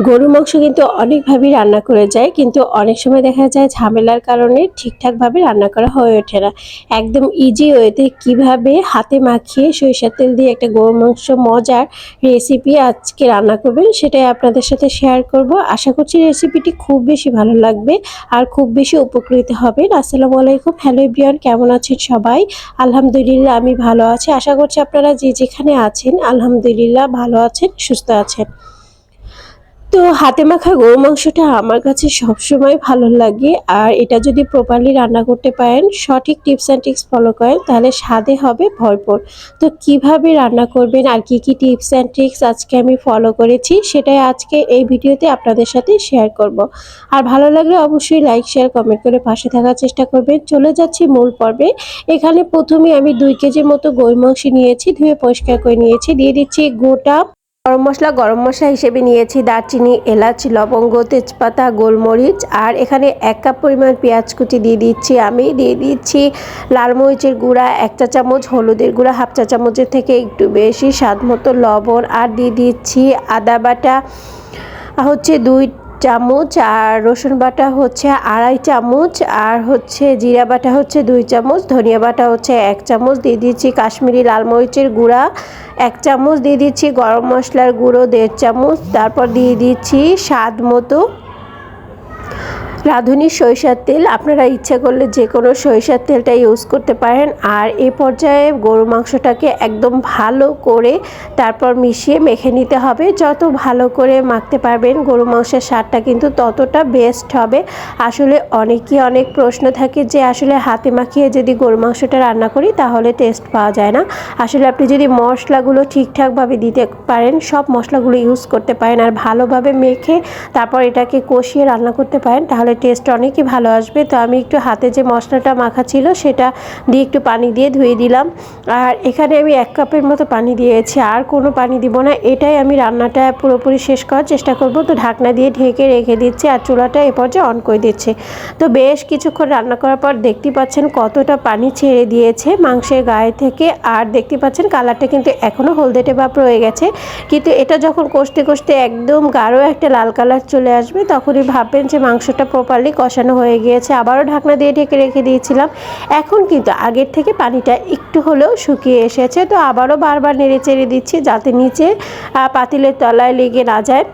গরুর মাংস কিন্তু অনেকভাবেই রান্না করে যায়, কিন্তু অনেক সময় দেখা যায় ঝামেলার কারণে ঠিকঠাকভাবে রান্না করা হয়ে ওঠে না। একদম ইজি ওয়েতে কিভাবে হাতে মাখিয়ে সরিষার তেল দিয়ে একটা গরুর মাংস মজার রেসিপি আজকে রান্না করবেন সেটাই আপনাদের সাথে শেয়ার করব। আশা করছি রেসিপিটি খুব বেশি ভালো লাগবে আর খুব বেশি উপকৃত হবেন। আসসালামু আলাইকুম, হ্যালো এভরিওয়ান, কেমন আছেন সবাই? আলহামদুলিল্লাহ আমি ভালো আছি। আশা করছি আপনারা যে যেখানে আছেন আলহামদুলিল্লাহ ভালো আছেন, সুস্থ আছেন। তো হাতে মাখা গরু মাংসটা আমার কাছে সবসময় ভালো লাগে, আর এটা যদি প্রপারলি রান্না করতে পারেন, সঠিক টিপস অ্যান্ড ট্রিক্স ফলো করেন, তাহলে স্বাদে হবে ভরপুর। তো কিভাবে রান্না করবেন আর কি কি টিপস অ্যান্ড ট্রিক্স আজকে আমি ফলো করেছি সেটাই আজকে এই ভিডিওতে আপনাদের সাথে শেয়ার করব। আর ভালো লাগলে অবশ্যই লাইক শেয়ার কমেন্ট করে পাশে থাকার চেষ্টা করবেন। চলে যাচ্ছি মূল পর্বে। এখানে প্রথমে আমি 2 কেজির মতো গরু মাংস নিয়েছি, ধুয়ে পরিষ্কার করে নিয়েছি। দিয়ে দিচ্ছি গোটা গরম মশলা হিসেবে নিয়েছি দারচিনি, এলাচ, লবঙ্গ, তেজপাতা, গোলমরিচ। আর এখানে 1 কাপ পরিমাণ পেঁয়াজ কুচি দিয়ে দিচ্ছি। আমি দিয়ে দিচ্ছি লাল মরিচের গুঁড়া 1 চা চামচ, হলুদের গুঁড়া 1/2 চা চামচের থেকে একটু বেশি, স্বাদ মতো লবণ। আর দিয়ে দিচ্ছি আদা বাটা হচ্ছে 2 চামচ, আর রসুন বাটা হচ্ছে 2.5 চামচ, আর হচ্ছে জিরা বাটা হচ্ছে 2 চামচ, ধনিয়া বাটা হচ্ছে 1 চামচ। দিয়ে দিচ্ছি কাশ্মীরি লাল মরিচের গুঁড়া 1 চামচ, দিয়ে দিচ্ছি গরম মশলার গুঁড়ো 1.5 চামচ। তারপর দিয়ে দিচ্ছি স্বাদ মতো রাঁধুনি সরিষার তেল। আপনারা ইচ্ছা করলে যে কোনো সরিষার তেলটা ইউজ করতে পারেন। আর এই পর্যায়ে গরু মাংসটাকে একদম ভালো করে তারপর মিশিয়ে মেখে নিতে হবে। যত ভালো করে মাখতে পারবেন গরু মাংসের স্বাদটা কিন্তু ততটা বেস্ট হবে। আসলে অনেকই অনেক প্রশ্ন থাকে যে আসলে হাতে মাখিয়ে যদি গরু মাংসটা রান্না করি তাহলে টেস্ট পাওয়া যায় না। আসলে আপনি যদি মশলাগুলো ঠিকঠাকভাবে দিতে পারেন, সব মশলাগুলো ইউজ করতে পারেন, আর ভালোভাবে মেখে তারপর এটাকে কষিয়ে রান্না করতে পারেন, তাহলে টেস্ট অনেকই ভালো আসবে। তো আমি একটু হাতে যে মশলাটা মাখা ছিল সেটা দিয়ে একটু পানি দিয়ে ধুয়ে দিলাম। আর এখানে আমি 1 কাপের মতো পানি দিয়েছি, আর কোনো পানি দিব না। এটাই আমি রান্নাটা পুরোপুরি শেষ করার চেষ্টা করব। তো ঢাকনা দিয়ে ঢেকে রেখে দিচ্ছি, আর চুলাটা এ পর্যায়ে অন করে দিচ্ছি। তো বেশ কিছুক্ষণ রান্না করার পর দেখতে পাচ্ছেন কতটা পানি ছেড়ে দিয়েছে মাংসের গায়ে থেকে। আর দেখতে পাচ্ছেন কালারটা কিন্তু এখনও হলদেটে ভাব রয়ে গেছে, কিন্তু এটা যখন কষতে কষতে একদম গাঢ় একটা লাল কালার চলে আসবে তখনই ভাববেন যে মাংসটা প্রপারলি কষানো হয়ে গিয়েছে। আবারও ঢাকনা দিয়ে ঢেকে রেখে দিয়েছিলাম। এখন কিন্তু আগের থেকে পানিটা একটু হলেও শুকিয়ে এসেছে। তো আবারও বারবার নেড়ে চেড়ে দিচ্ছি যাতে নিচে পাতিলের তলায় লেগে না যায়।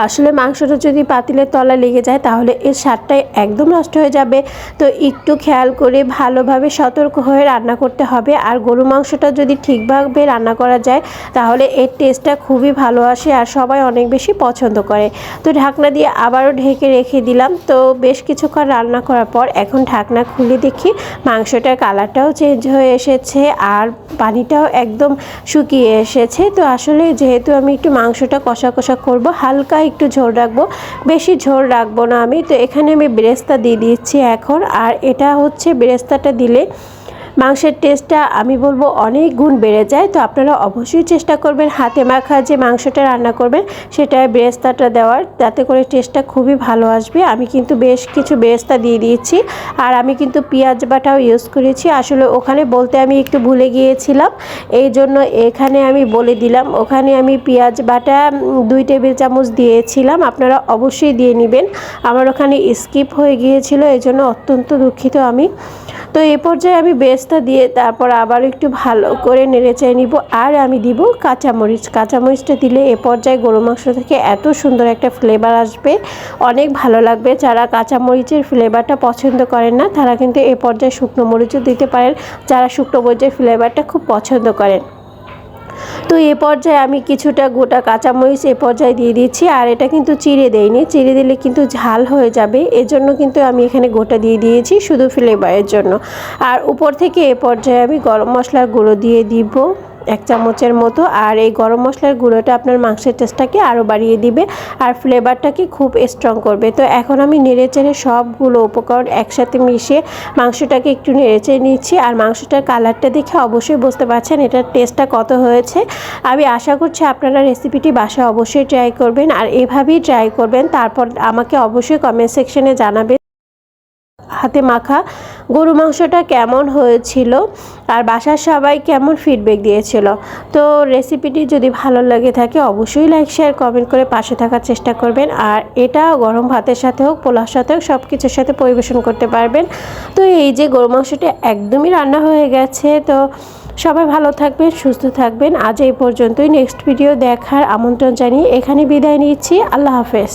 আসলে মাংসটা যদি পাতিলের তলায় লেগে যায় তাহলে এর স্বাদটাই একদম নষ্ট হয়ে যাবে। তো একটু খেয়াল করে ভালোভাবে সতর্ক হয়ে রান্না করতে হবে। আর গরু মাংসটা যদি ঠিকভাবে রান্না করা যায় তাহলে এর টেস্টটা খুবই ভালো আসে আর সবাই অনেক বেশি পছন্দ করে। তো ঢাকনা দিয়ে আবারও ঢেকে রেখে দিলাম। তো বেশ কিছুক্ষণ রান্না করার পর এখন ঢাকনা খুলে দেখি মাংসটার কালারটাও চেঞ্জ হয়ে এসেছে আর পানিটাও একদম শুকিয়ে এসেছে। তো আসলে যেহেতু আমি একটু মাংসটা কষা কষা করব, হালকা একটু ঝোল রাখবো, বেশি ঝোল রাখবো না আমি। তো এখানে আমি বেরেস্তা দিয়ে দিচ্ছি এখন। আর এটা হচ্ছে বেরেস্তাটা দিলে মাংসের টেস্টটা আমি বলবো অনেক গুণ বেড়ে যায়। তো আপনারা অবশ্যই চেষ্টা করবেন হাতে মাখা যে মাংসটা রান্না করবেন সেটায় বেরেস্তাটা দেওয়ার, যাতে করে টেস্টটা খুবই ভালো আসবে। আমি কিন্তু বেশ কিছু বেরেস্তা দিয়ে দিয়েছি, আর আমি কিন্তু পেঁয়াজ বাটাও ইউজ করেছি। আসলে ওখানে বলতে আমি একটু ভুলে গিয়েছিলাম, এই জন্য এখানে আমি বলে দিলাম। ওখানে আমি পেঁয়াজ বাটা 2 টেবিল চামচ দিয়েছিলাম, আপনারা অবশ্যই দিয়ে নেবেন। আমার ওখানে স্কিপ হয়ে গিয়েছিল, এই জন্য অত্যন্ত দুঃখিত আমি। তো এই পর্যায়ে আমি বেরেস্তা দিয়ে তারপর আবার একটু ভালো করে নেড়েচেড়ে নিব। আর আমি দিব কাঁচামরিচটা দিলে এ পর্যায়ে গরু মাংস থেকে এত সুন্দর একটা ফ্লেভার আসবে, অনেক ভালো লাগবে। যারা কাঁচামরিচের ফ্লেভারটা পছন্দ করেন না তারা কিন্তু এ পর্যায়ে শুকনো মরিচও দিতে পারেন, যারা শুকনো মরিচের ফ্লেভারটা খুব পছন্দ করেন। তো এ পর্যায়ে আমি কিছুটা গোটা কাঁচামরিচ এ পর্যায়ে দিয়ে দিচ্ছি। আর এটা কিন্তু চিড়ে দেইনি, চিড়ে দিলে কিন্তু ঝাল হয়ে যাবে, এজন্য কিন্তু আমি এখানে গোটা দিয়ে দিয়েছি শুধু ফ্লেভারের জন্য। আর উপর থেকে এ পর্যায়ে আমি গরম মশলার গুঁড়ো দিয়ে দিব 1 চামচের মতো। আর এই গরম মশলার গুঁড়োটা আপনার মাংসের টেস্টটাকে আরও বাড়িয়ে দিবে আর ফ্লেভারটাকে খুব স্ট্রং করবে। তো এখন আমি নেড়েচেড়ে সবগুলো উপকরণ একসাথে মিশিয়ে মাংসটাকে একটু নেড়েচেড়ে নিচ্ছি। আর মাংসটার কালারটা দেখে অবশ্যই বুঝতে পারছেন এটার টেস্টটা কত হয়েছে। আমি আশা করছি আপনারা রেসিপিটি বাসায় অবশ্যই ট্রাই করবেন, আর এভাবেই ট্রাই করবেন। তারপর আমাকে অবশ্যই কমেন্ট সেকশনে জানাবেন হাতে মাখা গরু মাংসটা কেমন হয়েছিল আর বাসার সবাই কেমন ফিডব্যাক দিয়েছিল। তো রেসিপিটি যদি ভালো লাগে থাকে অবশ্যই লাইক শেয়ার কমেন্ট করে পাশে থাকার চেষ্টা করবেন। আর এটা গরম ভাতের সাথে হোক, পোলাওর সাথে হোক, সব কিছুর সাথে পরিবেশন করতে পারবেন। তো এই যে গরু মাংসটা একদমই রান্না হয়ে গেছে। তো সবাই ভালো থাকবেন, সুস্থ থাকবেন। আজ এই পর্যন্তই। নেক্সট ভিডিও দেখার আমন্ত্রণ জানিয়ে এখানে বিদায় নিচ্ছি। আল্লাহ হাফেজ।